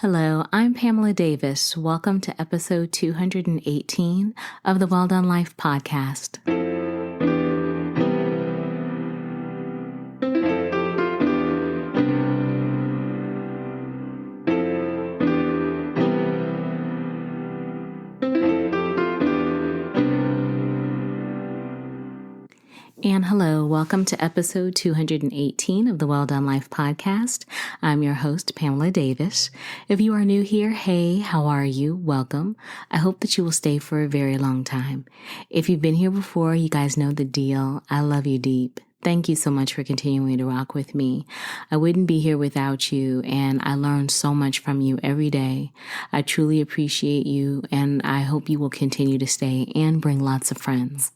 Hello, I'm Pamela Davis. Welcome to episode 218 of the Well Done Life podcast. And hello, welcome to episode 218 of the Well Done Life podcast. I'm your host, Pamela Davis. If you are new here, hey, how are you? Welcome. I hope that you will stay for a very long time. If you've been here before, you guys know the deal. I love you deep. Thank you so much for continuing to rock with me. I wouldn't be here without you, and I learn so much from you every day. I truly appreciate you, and I hope you will continue to stay and bring lots of friends.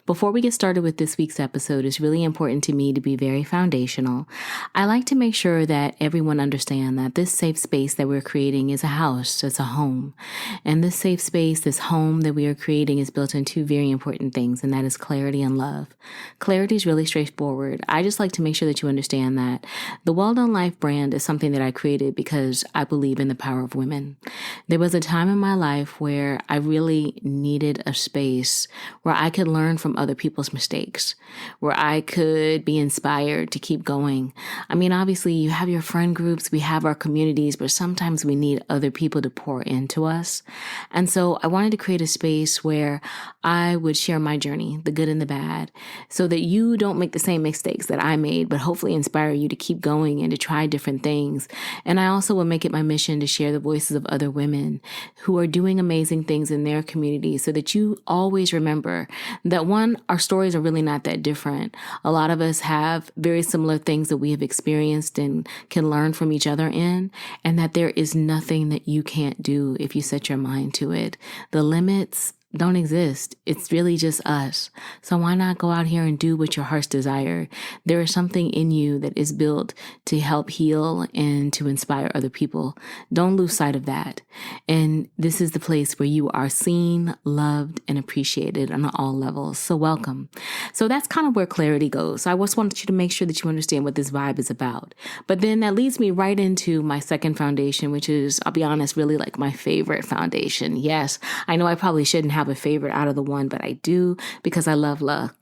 Before we get started with this week's episode, it's really important to me to be very foundational. I like to make sure that everyone understands that this safe space that we're creating is a house, it's a home. And this safe space, this home that we are creating is built on two very important things, and that is clarity and love. Clarity is really straightforward. I just like to make sure that you understand that the Well Done Life brand is something that I created because I believe in the power of women. There was a time in my life where I really needed a space where I could learn from other people's mistakes, where I could be inspired to keep going. I mean, obviously you have your friend groups, we have our communities, but sometimes we need other people to pour into us. And so I wanted to create a space where I would share my journey, the good and the bad, so that you don't make the same mistakes that I made, but hopefully inspire you to keep going and to try different things. And I also will make it my mission to share the voices of other women who are doing amazing things in their community so that you always remember that one, our stories are really not that different. A lot of us have very similar things that we have experienced and can learn from each other in, and that there is nothing that you can't do if you set your mind to it. The limits don't exist. It's really just us. So why not go out here and do what your heart's desire? There is something in you that is built to help heal and to inspire other people. Don't lose sight of that. And this is the place where you are seen, loved, and appreciated on all levels. So welcome. So that's kind of where clarity goes. So I just wanted you to make sure that you understand what this vibe is about. But then that leads me right into my second foundation, which is, I'll be honest, really like my favorite foundation. Yes, I know I probably shouldn't have a favorite out of the one, but I do because I love love.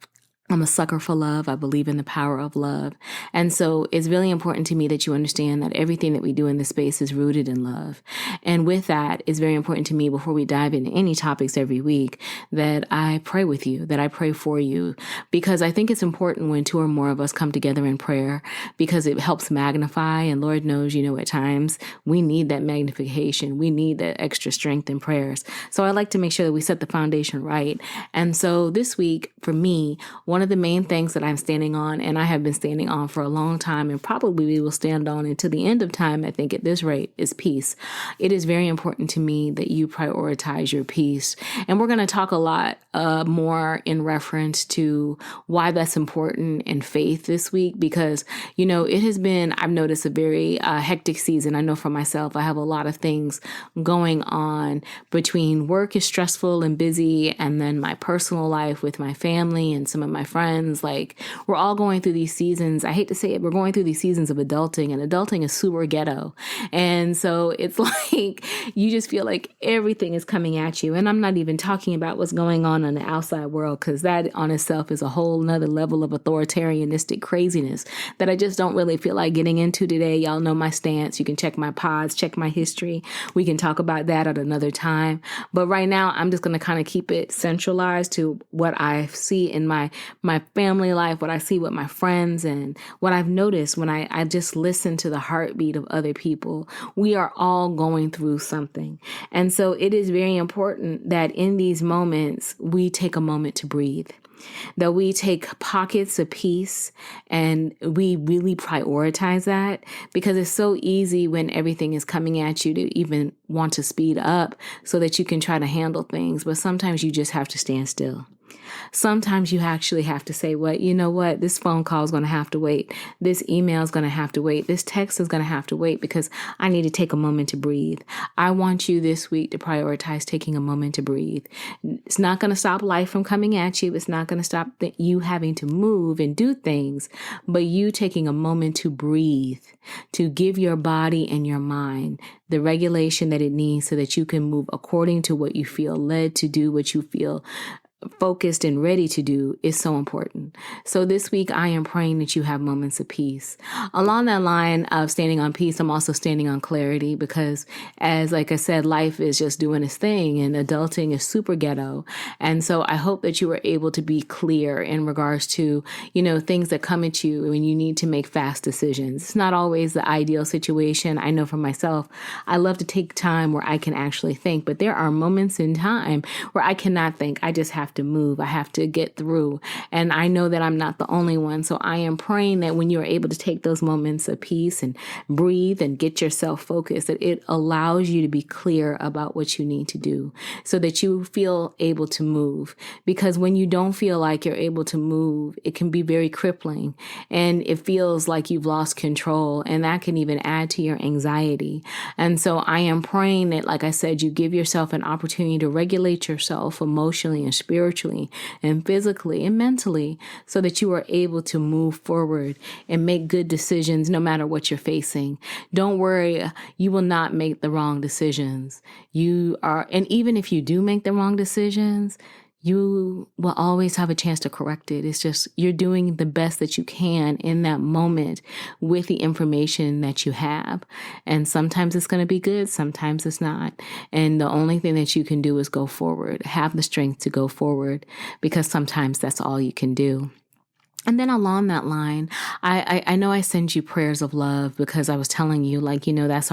I'm a sucker for love. I believe in the power of love. And so it's really important to me that you understand that everything that we do in this space is rooted in love. And with that, it's very important to me before we dive into any topics every week that I pray with you, that I pray for you, because I think it's important when two or more of us come together in prayer because it helps magnify. And Lord knows, at times we need that magnification. We need that extra strength in prayers. So I like to make sure that we set the foundation right. And so this week for me, one of the main things that I'm standing on, and I have been standing on for a long time, and probably we will stand on until the end of time, I think at this rate, is peace. It is very important to me that you prioritize your peace. And we're going to talk a lot more in reference to why that's important in faith this week, because, it has been, I've noticed, a very hectic season. I know for myself, I have a lot of things going on between work is stressful and busy, and then my personal life with my family and some of my friends. Like, we're all going through these seasons. I hate to say it, we're going through these seasons of adulting, and adulting is super ghetto. And so it's like, you just feel like everything is coming at you. And I'm not even talking about what's going on in the outside world, because that on itself is a whole nother level of authoritarianistic craziness that I just don't really feel like getting into today. Y'all know my stance. You can check my pods, check my history. We can talk about that at another time. But right now, I'm just going to kind of keep it centralized to what I see in my family life, what I see with my friends, and what I've noticed when I just listen to the heartbeat of other people. We are all going through something. And so it is very important that in these moments, we take a moment to breathe, that we take pockets of peace and we really prioritize that, because it's so easy when everything is coming at you to even want to speed up so that you can try to handle things. But sometimes you just have to stand still. Sometimes you actually have to say, what, you know what, this phone call is going to have to wait. This email is going to have to wait. This text is going to have to wait because I need to take a moment to breathe. I want you this week to prioritize taking a moment to breathe. It's not going to stop life from coming at you. It's not going to stop you having to move and do things, but you taking a moment to breathe, to give your body and your mind the regulation that it needs so that you can move according to what you feel led to do, what you feel focused and ready to do is so important. So this week, I am praying that you have moments of peace. Along that line of standing on peace, I'm also standing on clarity because, like I said, life is just doing its thing and adulting is super ghetto. And so I hope that you are able to be clear in regards to, things that come at you when you need to make fast decisions. It's not always the ideal situation. I know for myself, I love to take time where I can actually think, but there are moments in time where I cannot think. I just have to move. I have to get through. And I know that I'm not the only one. So I am praying that when you're able to take those moments of peace and breathe and get yourself focused, that it allows you to be clear about what you need to do so that you feel able to move. Because when you don't feel like you're able to move, it can be very crippling and it feels like you've lost control, and that can even add to your anxiety. And so I am praying that, like I said, you give yourself an opportunity to regulate yourself emotionally and spiritually and physically and mentally so that you are able to move forward and make good decisions no matter what you're facing. Don't worry, you will not make the wrong decisions. And even if you do make the wrong decisions, you will always have a chance to correct it. It's just you're doing the best that you can in that moment with the information that you have. And sometimes it's going to be good, sometimes it's not. And the only thing that you can do is go forward, have the strength to go forward, because sometimes that's all you can do. And then along that line, I know I send you prayers of love because I was telling you, that's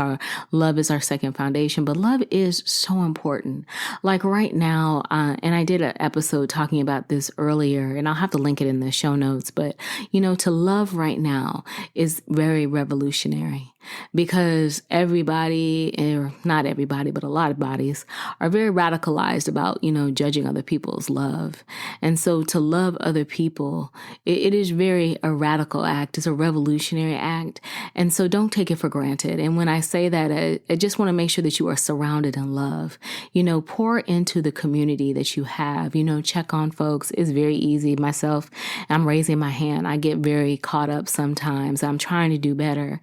love is our second foundation, but love is so important. Like right now, and I did an episode talking about this earlier, and I'll have to link it in the show notes, but, to love right now is very revolutionary. Because everybody, or not everybody, but a lot of bodies are very radicalized about, judging other people's love. And so to love other people, it is very a radical act. It's a revolutionary act. And so don't take it for granted. And when I say that, I just want to make sure that you are surrounded in love. Pour into the community that you have, check on folks. It's very easy. Myself, I'm raising my hand. I get very caught up sometimes. I'm trying to do better,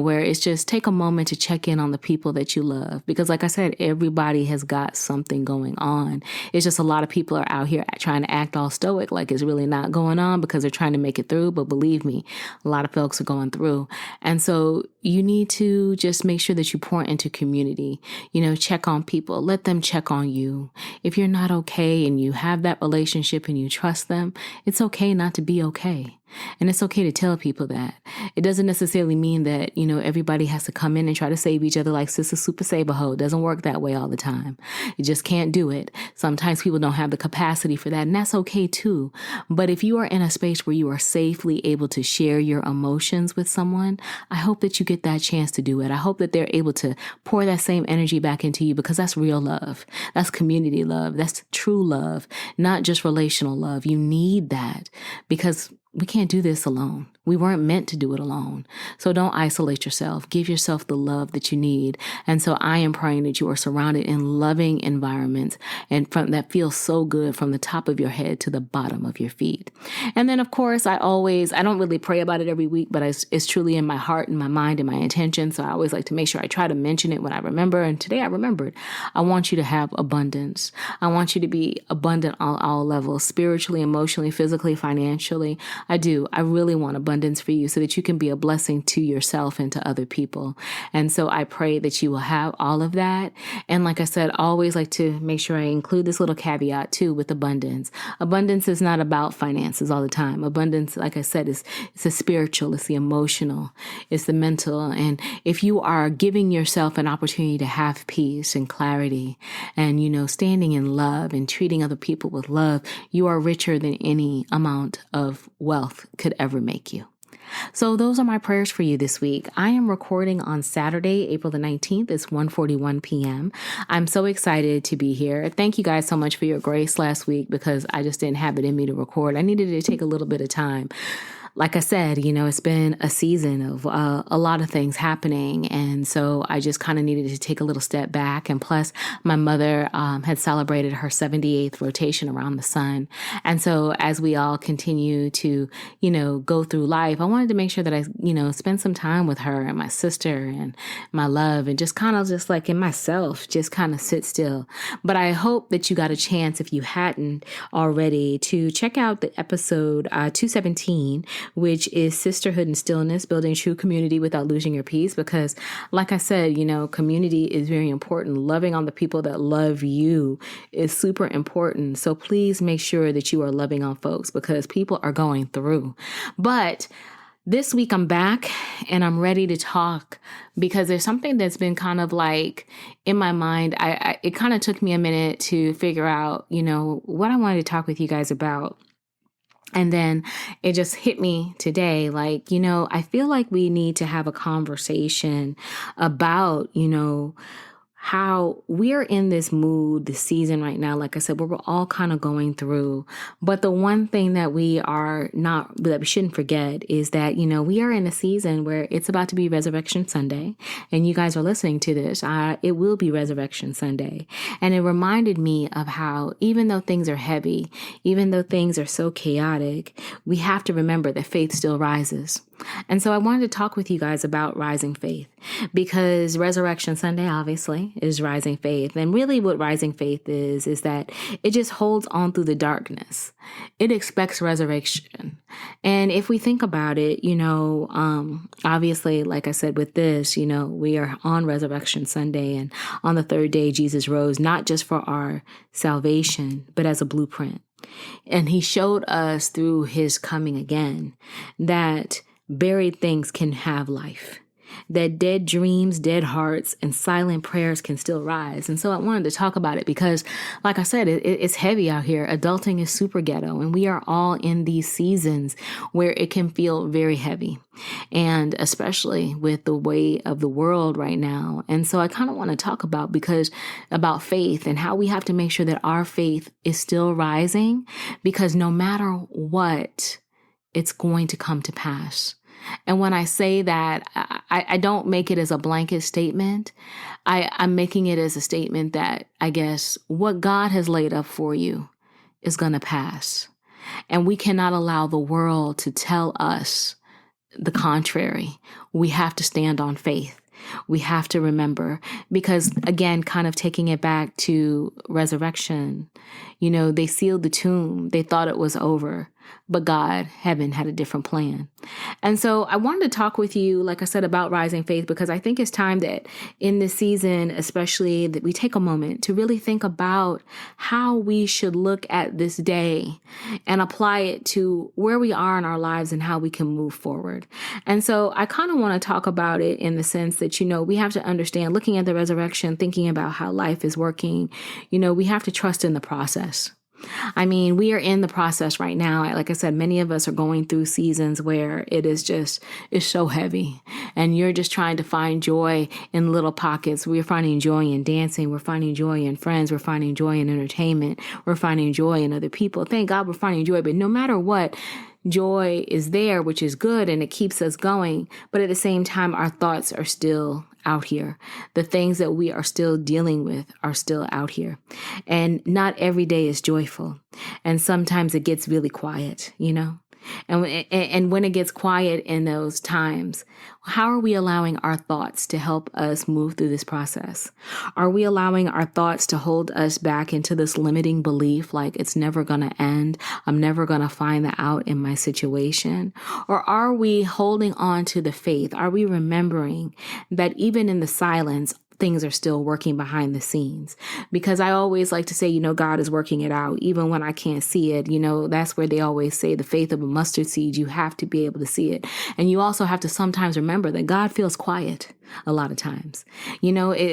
where it's just take a moment to check in on the people that you love. Because like I said, everybody has got something going on. It's just a lot of people are out here trying to act all stoic like it's really not going on because they're trying to make it through. But believe me, a lot of folks are going through. And so you need to just make sure that you pour into community, check on people, let them check on you. If you're not okay and you have that relationship and you trust them, it's okay not to be okay. And it's okay to tell people that. It doesn't necessarily mean that, everybody has to come in and try to save each other like Sister Super Saber Ho. It doesn't work that way all the time. You just can't do it. Sometimes people don't have the capacity for that, and that's okay too. But if you are in a space where you are safely able to share your emotions with someone, I hope that you get that chance to do it. I hope that they're able to pour that same energy back into you, because that's real love. That's community love. That's true love, not just relational love. You need that because we can't do this alone. We weren't meant to do it alone. So don't isolate yourself. Give yourself the love that you need. And so I am praying that you are surrounded in loving environments and that feels so good from the top of your head to the bottom of your feet. And then, of course, I don't really pray about it every week, but it's truly in my heart and my mind and my intention. So I always like to make sure I try to mention it when I remember. And today I remembered. I want you to have abundance. I want you to be abundant on all levels, spiritually, emotionally, physically, financially. I do. I really want abundance for you so that you can be a blessing to yourself and to other people. And so I pray that you will have all of that. And like I said, I always like to make sure I include this little caveat too with abundance. Abundance is not about finances all the time. Abundance, like I said, it's the spiritual, it's the emotional, it's the mental. And if you are giving yourself an opportunity to have peace and clarity and, standing in love and treating other people with love, you are richer than any amount of wealth could ever make you. So those are my prayers for you this week. I am recording on Saturday, April the 19th. It's 1:41 p.m. I'm so excited to be here. Thank you guys so much for your grace last week because I just didn't have it in me to record. I needed to take a little bit of time. Like I said, it's been a season of a lot of things happening. And so I just kind of needed to take a little step back. And plus, my mother had celebrated her 78th rotation around the sun. And so as we all continue to, go through life, I wanted to make sure that I, spend some time with her and my sister and my love and just kind of just like in myself, just kind of sit still. But I hope that you got a chance, if you hadn't already, to check out the episode 217, which is Sisterhood and Stillness, Building True Community Without Losing Your Peace. Because like I said, community is very important. Loving on the people that love you is super important. So please make sure that you are loving on folks because people are going through. But this week I'm back and I'm ready to talk because there's something that's been kind of like in my mind. It kind of took me a minute to figure out, what I wanted to talk with you guys about. And then it just hit me today, like, I feel like we need to have a conversation about, how we're in this mood, this season right now, like I said, where we're all kind of going through. But the one thing that we shouldn't forget is that, we are in a season where it's about to be Resurrection Sunday. And you guys are listening to this. It will be Resurrection Sunday. And it reminded me of how even though things are heavy, even though things are so chaotic, we have to remember that faith still rises. And so I wanted to talk with you guys about rising faith because Resurrection Sunday, obviously, is rising faith. And really what rising faith is that it just holds on through the darkness. It expects resurrection. And if we think about it, obviously, like I said, with this, we are on Resurrection Sunday. And on the third day, Jesus rose, not just for our salvation, but as a blueprint. And he showed us through his coming again that buried things can have life, that dead dreams, dead hearts, and silent prayers can still rise. And so I wanted to talk about it because, like I said, it's heavy out here. Adulting is super ghetto, and we are all in these seasons where it can feel very heavy, and especially with the way of the world right now. And so I kind of want to talk about faith and how we have to make sure that our faith is still rising, because no matter what, it's going to come to pass. And when I say that, I don't make it as a blanket statement. I'm making it as a statement that I guess what God has laid up for you is going to pass. And we cannot allow the world to tell us the contrary. We have to stand on faith. We have to remember, because again, kind of taking it back to resurrection, they sealed the tomb. They thought it was over, but God, heaven had a different plan. And so I wanted to talk with you, like I said, about rising faith, because I think it's time that in this season, especially, that we take a moment to really think about how we should look at this day and apply it to where we are in our lives and how we can move forward. And so I kind of want to talk about it in the sense that, we have to understand, looking at the resurrection, thinking about how life is working, we have to trust in the process. I mean, we are in the process right now. Like I said, many of us are going through seasons where it's so heavy, and you're just trying to find joy in little pockets. We're finding joy in dancing. We're finding joy in friends. We're finding joy in entertainment. We're finding joy in other people. Thank God we're finding joy. But no matter what, joy is there, which is good, and it keeps us going. But at the same time, our thoughts are still out here. The things that we are still dealing with are still out here. And not every day is joyful. And sometimes it gets really quiet, And when it gets quiet in those times, how are we allowing our thoughts to help us move through this process? Are we allowing our thoughts to hold us back into this limiting belief, like it's never going to end? I'm never going to find that out in my situation. Or are we holding on to the faith? Are we remembering that even in the silence, things are still working behind the scenes? Because I always like to say, God is working it out, even when I can't see it. That's where they always say the faith of a mustard seed. You have to be able to see it. And you also have to sometimes remember that God feels quiet. a lot of times.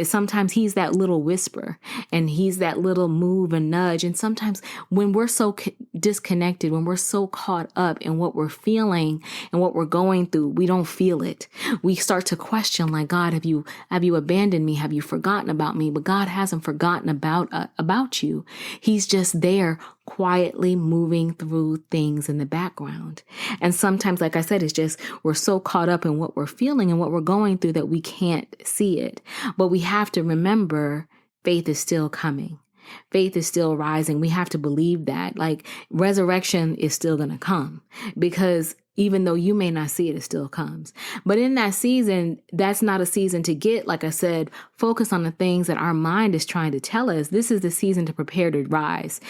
Sometimes he's that little whisper and he's that little move and nudge. And sometimes when we're so disconnected, when we're so caught up in what we're feeling and what we're going through, we don't feel it. We start to question, like, God, have you abandoned me? Have you forgotten about me? But God hasn't forgotten about you. He's just there quietly moving through things in the background. And sometimes, like I said, it's just we're so caught up in what we're feeling and what we're going through that we can't see it. But we have to remember faith is still coming. Faith is still rising. We have to believe that, like, resurrection is still going to come, because even though you may not see it, it still comes. But in that season, that's not a season to get, like I said, focus on the things that our mind is trying to tell us. This is the season to prepare to rise,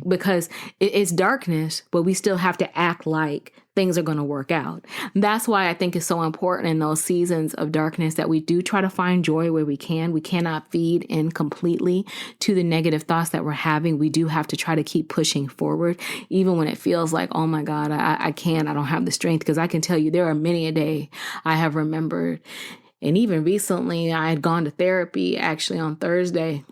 because it's darkness, but we still have to act like things are going to work out. That's why I think it's so important in those seasons of darkness that we do try to find joy where we can. We cannot feed in completely to the negative thoughts that we're having. We do have to try to keep pushing forward, even when it feels like, oh my God, I don't have the strength. Because I can tell you there are many a day I have remembered. And even recently, I had gone to therapy actually on Thursday.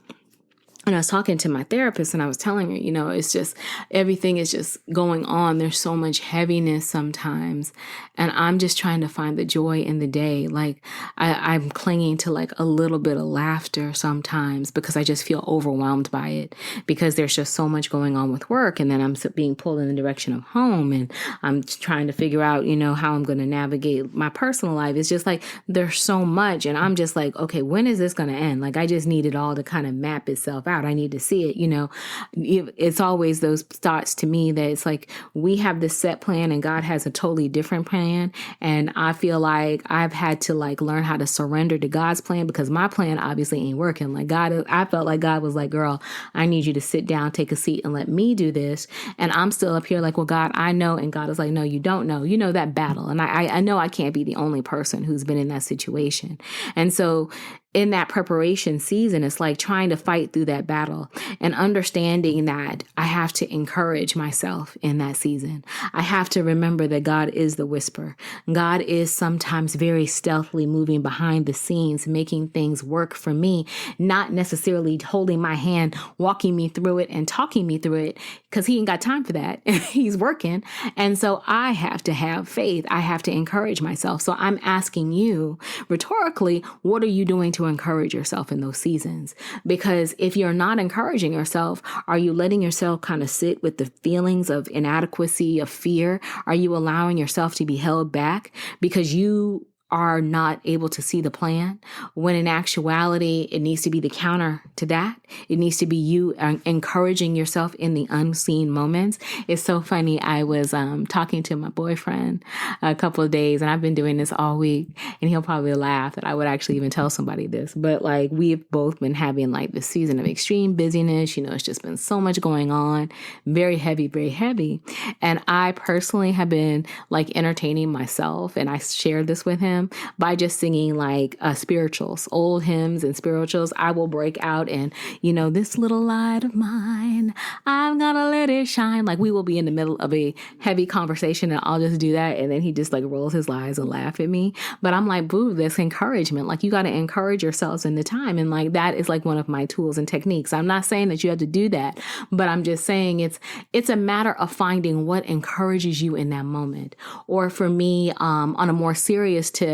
And I was talking to my therapist and I was telling her, it's just, everything is just going on. There's so much heaviness sometimes. And I'm just trying to find the joy in the day. Like I'm clinging to like a little bit of laughter sometimes because I just feel overwhelmed by it, because there's just so much going on with work. And then I'm being pulled in the direction of home, and I'm trying to figure out, how I'm going to navigate my personal life. It's just like, there's so much. And I'm just like, okay, when is this going to end? Like, I just need it all to kind of map itself out. I need to see it, It's always those thoughts to me that it's like we have this set plan and God has a totally different plan. And I feel like I've had to like learn how to surrender to God's plan, because my plan obviously ain't working. Like I felt like God was like, girl, I need you to sit down, take a seat and let me do this. And I'm still up here like, well, God, I know. And God is like, no, you don't know. That battle. And I know I can't be the only person who's been in that situation. And so in that preparation season, it's like trying to fight through that battle and understanding that I have to encourage myself in that season. I have to remember that God is the whisper. God is sometimes very stealthily moving behind the scenes, making things work for me, not necessarily holding my hand, walking me through it and talking me through it, because he ain't got time for that. He's working. And so I have to have faith. I have to encourage myself. So I'm asking you rhetorically, what are you doing to encourage yourself in those seasons? Because if you're not encouraging yourself, are you letting yourself kind of sit with the feelings of inadequacy, of fear? Are you allowing yourself to be held back because you are not able to see the plan, when in actuality, it needs to be the counter to that? It needs to be you encouraging yourself in the unseen moments. It's so funny. I was talking to my boyfriend a couple of days, and I've been doing this all week, and he'll probably laugh that I would actually even tell somebody this. But like, we've both been having like this season of extreme busyness. It's just been so much going on, very heavy, very heavy. And I personally have been like entertaining myself, and I shared this with him by just singing like spirituals, old hymns and spirituals. I will break out and, this little light of mine, I'm gonna let it shine. Like, we will be in the middle of a heavy conversation and I'll just do that. And then he just like rolls his eyes and laugh at me. But I'm like, boo, this encouragement. Like, you got to encourage yourselves in the time. And like, that is like one of my tools and techniques. I'm not saying that you have to do that, but I'm just saying it's a matter of finding what encourages you in that moment. Or for me, on a more serious tip,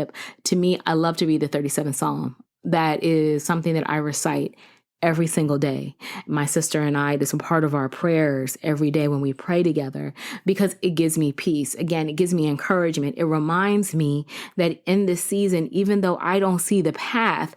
to me, I love to read the 37th Psalm. That is something that I recite every single day. My sister and I, this is part of our prayers every day when we pray together, because it gives me peace. Again, it gives me encouragement. It reminds me that in this season, even though I don't see the path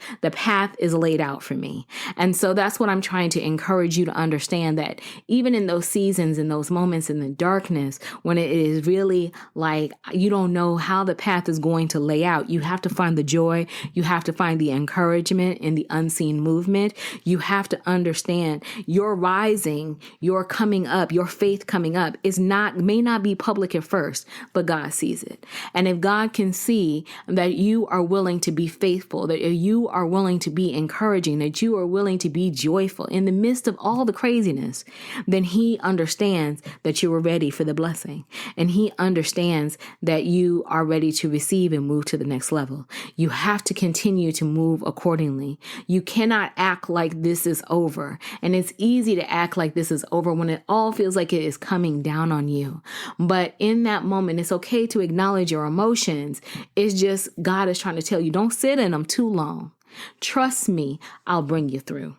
is laid out for me. And so that's what I'm trying to encourage you to understand, that even in those seasons, in those moments in the darkness, when it is really like you don't know how the path is going to lay out, you have to find the joy. You have to find the encouragement in the unseen movement. You You have to understand your rising, your coming up, your faith coming up may not be public at first, but God sees it. And if God can see that you are willing to be faithful, that you are willing to be encouraging, that you are willing to be joyful in the midst of all the craziness, then he understands that you are ready for the blessing. And he understands that you are ready to receive and move to the next level. You have to continue to move accordingly. You cannot act like this is over. And it's easy to act like this is over when it all feels like it is coming down on you. But in that moment, it's okay to acknowledge your emotions. It's just God is trying to tell you, don't sit in them too long. Trust me, I'll bring you through.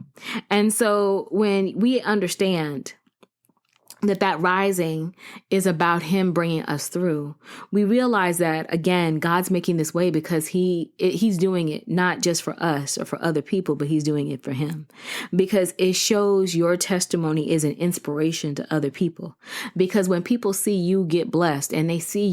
And so when we understand that rising is about him bringing us through, we realize that, again, God's making this way because he's doing it not just for us or for other people, but he's doing it for him, because it shows your testimony is an inspiration to other people. Because when people see you get blessed and they see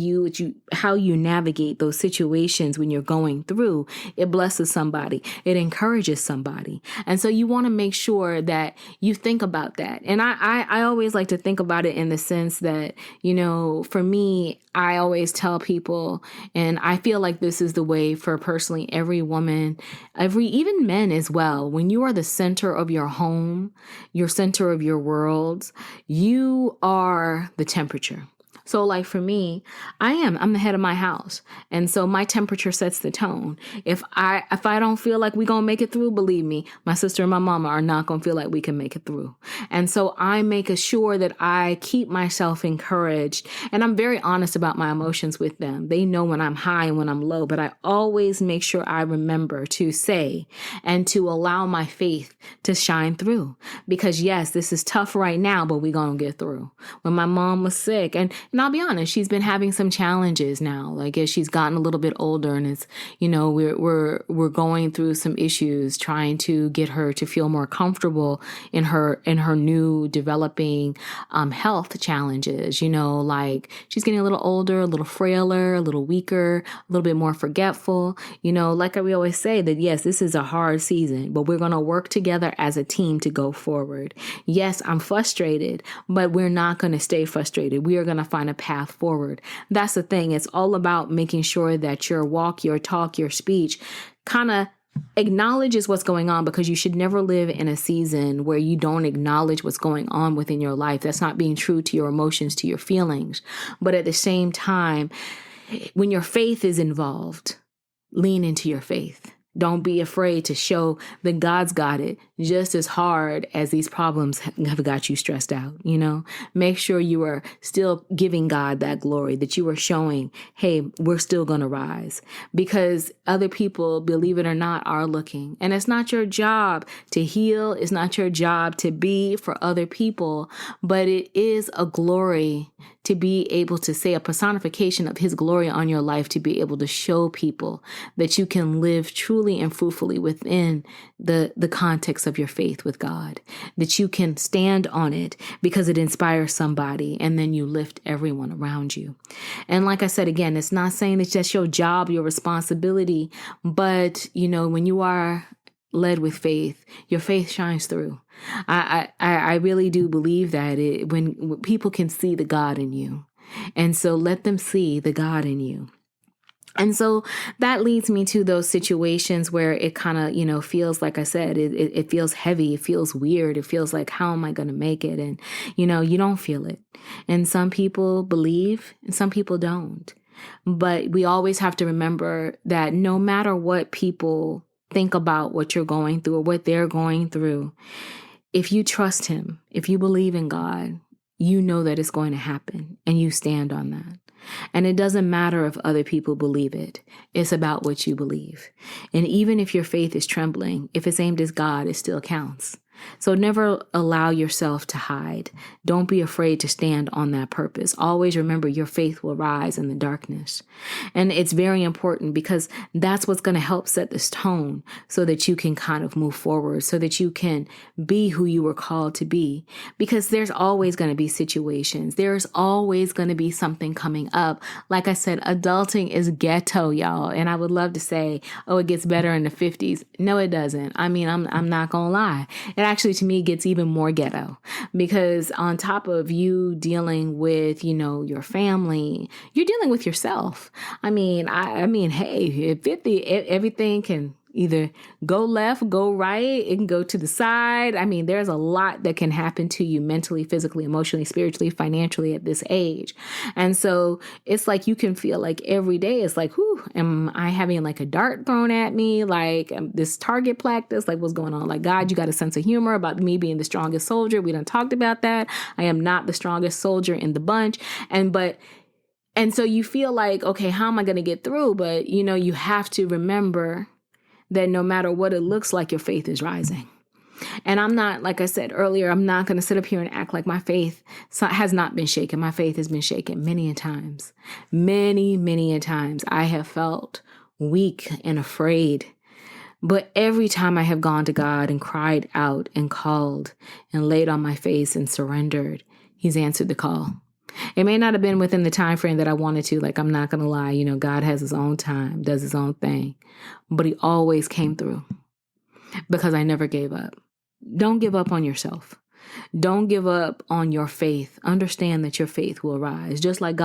how you navigate those situations when you're going through, it blesses somebody. It encourages somebody. And so you want to make sure that you think about that. And I always like to think about it in the sense that, for me, I always tell people, and I feel like this is the way for personally every woman, even men as well. When you are the center of your home, your center of your world, you are the temperature. So like for me, I'm the head of my house. And so my temperature sets the tone. If I don't feel like we're going to make it through, believe me, my sister and my mama are not going to feel like we can make it through. And so I make sure that I keep myself encouraged, and I'm very honest about my emotions with them. They know when I'm high and when I'm low, but I always make sure I remember to say and to allow my faith to shine through, because yes, this is tough right now, but we're going to get through. When my mom was sick, and I'll be honest, she's been having some challenges now. Like as she's gotten a little bit older, and it's, we're going through some issues trying to get her to feel more comfortable in her new developing health challenges. Like she's getting a little older, a little frailer, a little weaker, a little bit more forgetful. Like we always say that yes, this is a hard season, but we're going to work together as a team to go forward. Yes, I'm frustrated, but we're not going to stay frustrated. We are going to find a path forward. That's the thing. It's all about making sure that your walk, your talk, your speech kind of acknowledges what's going on, because you should never live in a season where you don't acknowledge what's going on within your life. That's not being true to your emotions, to your feelings. But at the same time, when your faith is involved, lean into your faith. Don't be afraid to show that God's got it just as hard as these problems have got you stressed out. Make sure you are still giving God that glory, that you are showing, hey, we're still going to rise, because other people, believe it or not, are looking. And it's not your job to heal. It's not your job to be for other people, but it is a glory to be able to say a personification of his glory on your life, to be able to show people that you can live truly and fruitfully within the context of your faith with God, that you can stand on it because it inspires somebody, and then you lift everyone around you. And like I said, again, it's not saying that that's your job, your responsibility, but when you are led with faith, your faith shines through. I really do believe that when people can see the God in you, and so let them see the God in you. And so that leads me to those situations where it kind of, feels, like I said, it feels heavy. It feels weird. It feels like, how am I going to make it? And, you don't feel it. And some people believe and some people don't. But we always have to remember that no matter what people think about what you're going through or what they're going through, if you trust him, if you believe in God, you know that it's going to happen, and you stand on that. And it doesn't matter if other people believe it. It's about what you believe. And even if your faith is trembling, if it's aimed at God, it still counts. So never allow yourself to hide. Don't be afraid to stand on that purpose. Always remember your faith will rise in the darkness. And it's very important because that's what's going to help set this tone so that you can kind of move forward, so that you can be who you were called to be. Because there's always going to be situations. There's always going to be something coming up. Like I said, adulting is ghetto, y'all. And I would love to say, oh, it gets better in the 50s. No, it doesn't. I mean, I'm not going to lie. It actually, to me, gets even more ghetto because on top of you dealing with, your family, you're dealing with yourself. I mean, hey, at 50, everything can either go left, go right, it can go to the side. I mean, there's a lot that can happen to you mentally, physically, emotionally, spiritually, financially at this age. And so it's like you can feel like every day it's like, whew, am I having like a dart thrown at me? Like this target practice, like what's going on? Like, God, you got a sense of humor about me being the strongest soldier. We done talked about that. I am not the strongest soldier in the bunch. And so you feel like, okay, how am I going to get through? But, you have to remember that no matter what it looks like, your faith is rising. And I'm not, like I said earlier, I'm not going to sit up here and act like my faith has not been shaken. My faith has been shaken many a times. Many, many a times I have felt weak and afraid. But every time I have gone to God and cried out and called and laid on my face and surrendered, He's answered the call. It may not have been within the time frame that I wanted to. Like, I'm not going to lie. God has His own time, does His own thing. But He always came through because I never gave up. Don't give up on yourself. Don't give up on your faith. Understand that your faith will rise. Just like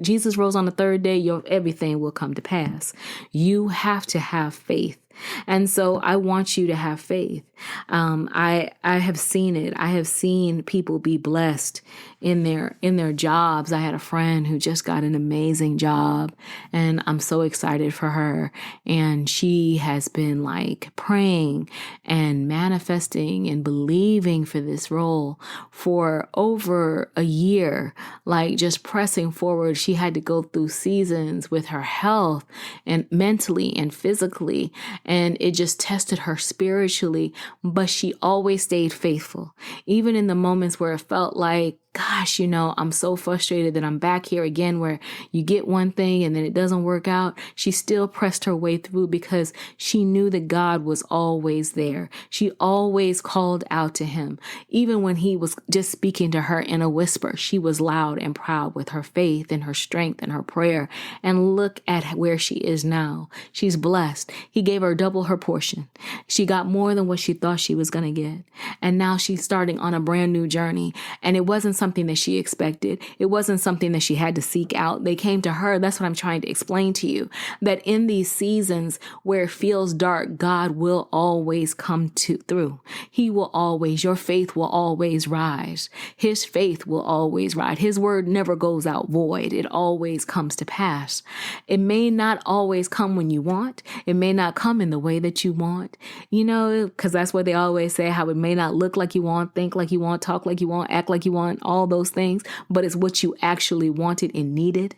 Jesus rose on the third day, everything will come to pass. You have to have faith. And so I want you to have faith. I have seen it. I have seen people be blessed in their jobs. I had a friend who just got an amazing job, and I'm so excited for her. And she has been like praying and manifesting and believing for this role for over a year, like just pressing forward. She had to go through seasons with her health and mentally and physically, and it just tested her spiritually, but she always stayed faithful. Even in the moments where it felt like, gosh, I'm so frustrated that I'm back here again, where you get one thing and then it doesn't work out. She still pressed her way through because she knew that God was always there. She always called out to Him. Even when He was just speaking to her in a whisper, she was loud and proud with her faith and her strength and her prayer. And look at where she is now. She's blessed. He gave her double her portion. She got more than what she thought she was going to get. And now she's starting on a brand new journey. And it wasn't something that she expected. It wasn't something that she had to seek out. They came to her. That's what I'm trying to explain to you, that in these seasons where it feels dark, God will always come through. He will always, your faith will always rise. His faith will always rise. His word never goes out void. It always comes to pass. It may not always come when you want. It may not come in the way that you want, because that's what they always say, how it may not look like you want, think like you want, talk like you want, act like you want, all those things, but it's what you actually wanted and needed.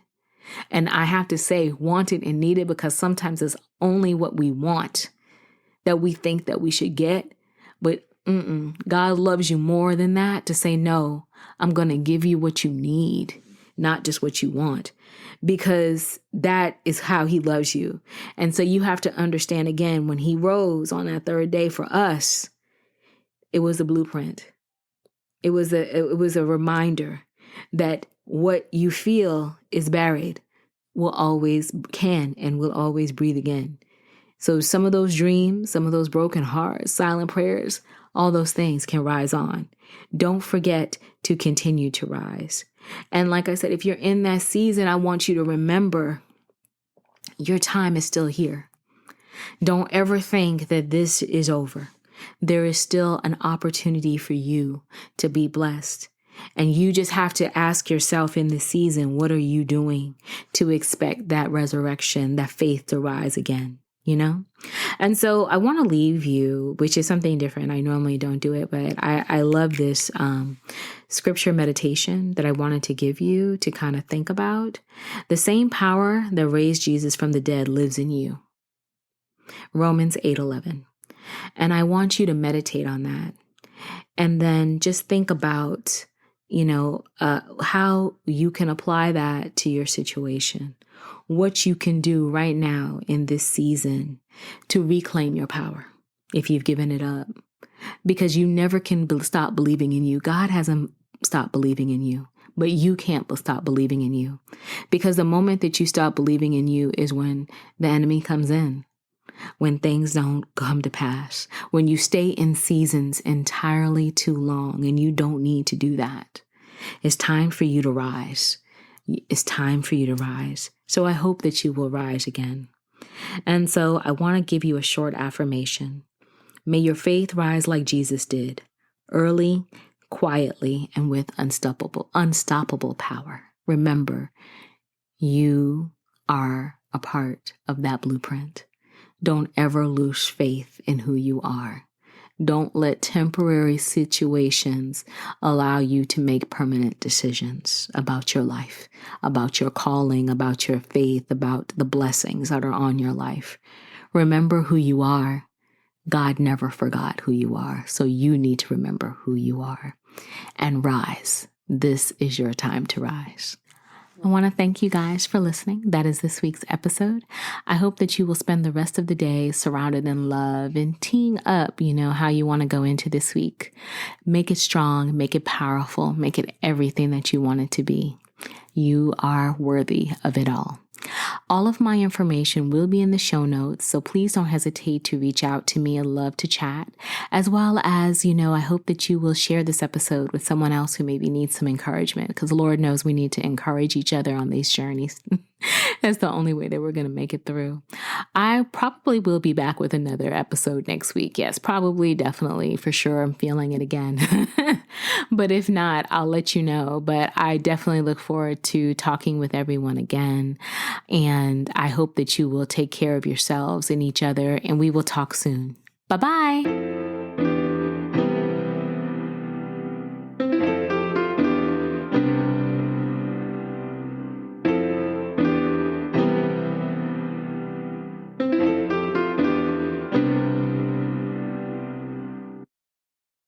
And I have to say wanted and needed because sometimes it's only what we want that we think that we should get. But God loves you more than that to say, no, I'm going to give you what you need, not just what you want, because that is how He loves you. And so you have to understand, again, when He rose on that third day for us, it was a blueprint. It was a reminder that what you feel is buried will always breathe again. So some of those dreams, some of those broken hearts, silent prayers, all those things can rise on. Don't forget to continue to rise. And like I said, if you're in that season, I want you to remember your time is still here. Don't ever think that this is over. There is still an opportunity for you to be blessed. And you just have to ask yourself in this season, what are you doing to expect that resurrection, that faith to rise again? And so I want to leave you, which is something different. I normally don't do it, but I love this scripture meditation that I wanted to give you to kind of think about. The same power that raised Jesus from the dead lives in you. Romans 8:11. And I want you to meditate on that. And then just think about, how you can apply that to your situation, what you can do right now in this season to reclaim your power if you've given it up, because you never can stop believing in you. God hasn't stopped believing in you, but you can't stop believing in you, because the moment that you stop believing in you is when the enemy comes in. When things don't come to pass, when you stay in seasons entirely too long, and you don't need to do that. It's time for you to rise. It's time for you to rise. So I hope that you will rise again. And so I want to give you a short affirmation. May your faith rise like Jesus did, early, quietly, and with unstoppable power. Remember, you are a part of that blueprint. Don't ever lose faith in who you are. Don't let temporary situations allow you to make permanent decisions about your life, about your calling, about your faith, about the blessings that are on your life. Remember who you are. God never forgot who you are, so you need to remember who you are and rise. This is your time to rise. I want to thank you guys for listening. That is this week's episode. I hope that you will spend the rest of the day surrounded in love and teeing up, how you want to go into this week. Make it strong, make it powerful, make it everything that you want it to be. You are worthy of it all. All of my information will be in the show notes, so please don't hesitate to reach out to me. I love to chat, as well as, I hope that you will share this episode with someone else who maybe needs some encouragement, because Lord knows we need to encourage each other on these journeys. That's the only way that we're going to make it through. I probably will be back with another episode next week. Yes, probably, definitely, for sure. I'm feeling it again. But if not, I'll let you know. But I definitely look forward to talking with everyone again. And I hope that you will take care of yourselves and each other, and we will talk soon. Bye-bye.